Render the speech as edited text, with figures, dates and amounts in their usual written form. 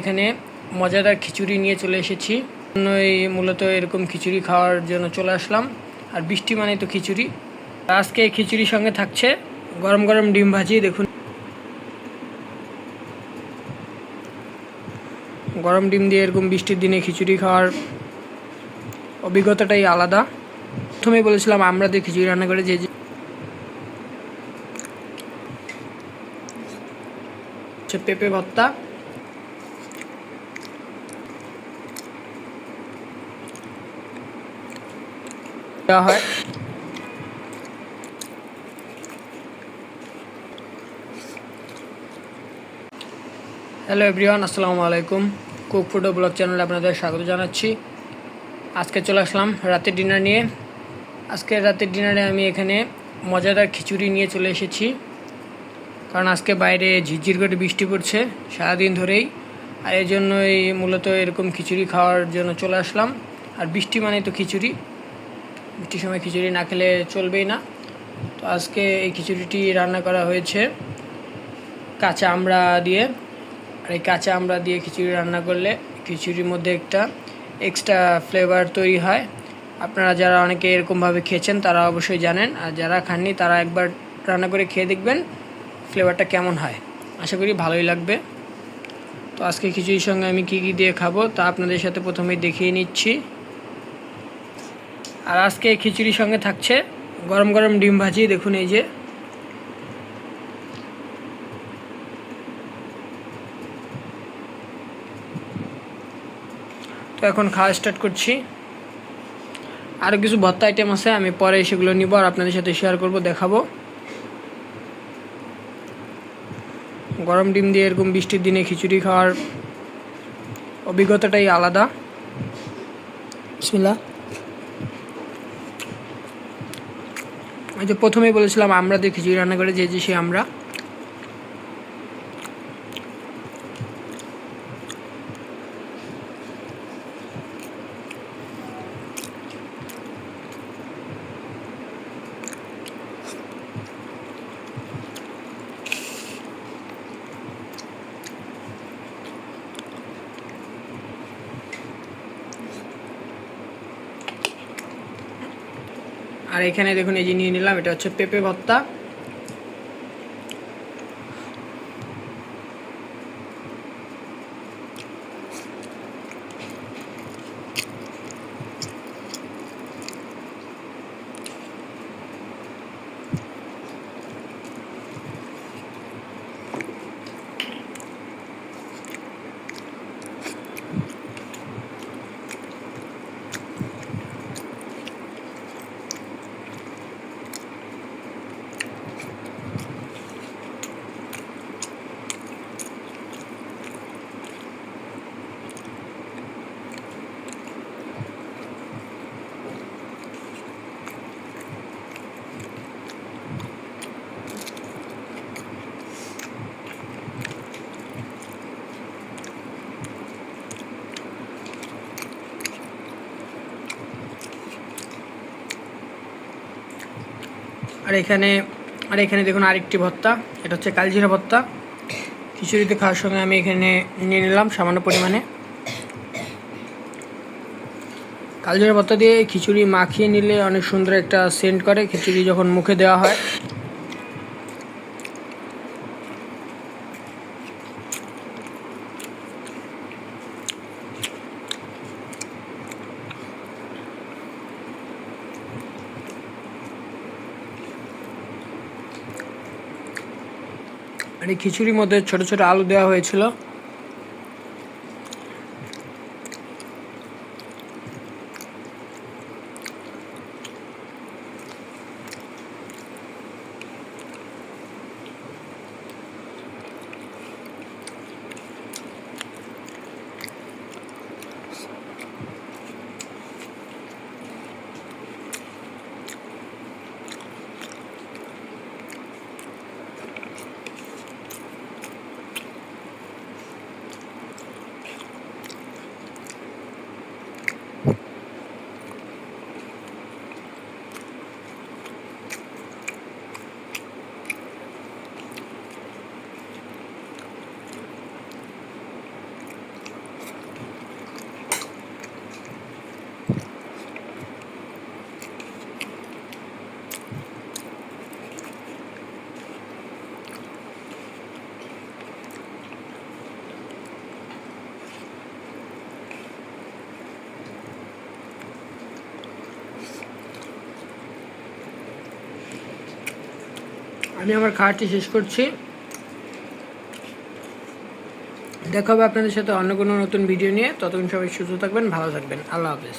এখানে মজাদার খিচুড়ি নিয়ে চলে এসেছি। মূলত এরকম খিচুড়ি খাওয়ার জন্য চলে আসলাম। আর বৃষ্টি মানে তো খিচুড়ি। আজকে এই খিচুড়ির সঙ্গে থাকছে গরম গরম ডিম ভাজি। দেখুন, গরম ডিম দিয়ে এরকম বৃষ্টির দিনে খিচুড়ি খাওয়ার অভিজ্ঞতাটাই আলাদা। প্রথমেই বলেছিলাম আমরা যে খিচুড়ি রান্না করে যে পেঁপে ভর্তা, দেওয়া হয়। হ্যালো এভরিওয়ান, আসসালামু আলাইকুম। কুক ফুড ও ব্লগ চ্যানেলে আপনাদের স্বাগত জানাচ্ছি। আজকে চলে আসলাম রাতের ডিনার নিয়ে। আজকে রাতের ডিনারে আমি এখানে মজাদার খিচুড়ি নিয়ে চলে এসেছি, কারণ আজকে বাইরে ঝিরঝির করে বৃষ্টি পড়ছে সারাদিন ধরেই। আর এই জন্যই মূলত এরকম খিচুড়ি খাওয়ার জন্য চলে আসলাম। আর বৃষ্টি মানে তো খিচুড়ি, বৃষ্টির সময় খিচুড়ি না খেলে চলবেই না। তো আজকে এই খিচুড়িটি রান্না করা হয়েছে কাঁচা আমড়া দিয়ে। আর এই কাঁচা আমড়া দিয়ে খিচুড়ি রান্না করলে খিচুড়ির মধ্যে একটা এক্সট্রা ফ্লেভার তৈরি হয়। আপনারা যারা অনেকে এরকমভাবে খেয়েছেন তারা অবশ্যই জানেন, আর যারা খাননি তারা একবার রান্না করে খেয়ে দেখবেন ফ্লেভারটা কেমন হয়। আশা করি ভালোই লাগবে। তো আজকে খিচুড়ির সঙ্গে আমি কী কী দিয়ে খাবো তা আপনাদের সাথে প্রথমেই দেখিয়ে নিচ্ছি। আর আজকে খিচুড়ির সঙ্গে থাকছে গরম গরম ডিম ভাজি। দেখুন, এই যে তো এখন খাওয়া স্টার্ট করছি। আরও কিছু ভর্তা আইটেম আছে, আমি পরে সেগুলো নিব আর আপনাদের সাথে শেয়ার করব, দেখাবো। গরম ডিম দিয়ে এরকম বৃষ্টির দিনে খিচুড়ি খাওয়ার অভিজ্ঞতাটাই আলাদা। বিসমিল্লাহ। এই যে প্রথমেই বলেছিলাম আমরা যে খিচুড়ি রান্না করে যে সে আমরা। আর এখানে দেখুন, এই যে নিয়ে নিলাম, এটা হচ্ছে পেঁপে ভর্তা। আর এখানে দেখুন আরেকটি ভর্তা, এটা হচ্ছে কালজিরা ভর্তা। খিচুড়িতে খাওয়ার সঙ্গে আমি এখানে নিয়ে নিলাম সামান্য পরিমাণে। কালজিরা ভর্তা দিয়ে খিচুড়ি মাখিয়ে নিলে অনেক সুন্দর একটা সেন্ট করে খিচুড়ি যখন মুখে দেওয়া হয়। আর এই খিচুড়ির মধ্যে ছোট ছোট আলু দেওয়া হয়েছিল। আমি আমার খাবারটি শেষ করছি। দেখা হবে আপনাদের সাথে অন্য কোনো নতুন ভিডিও নিয়ে। ততক্ষণ সবাই সুস্থ থাকবেন, ভালো থাকবেন। আল্লাহ হাফেজ।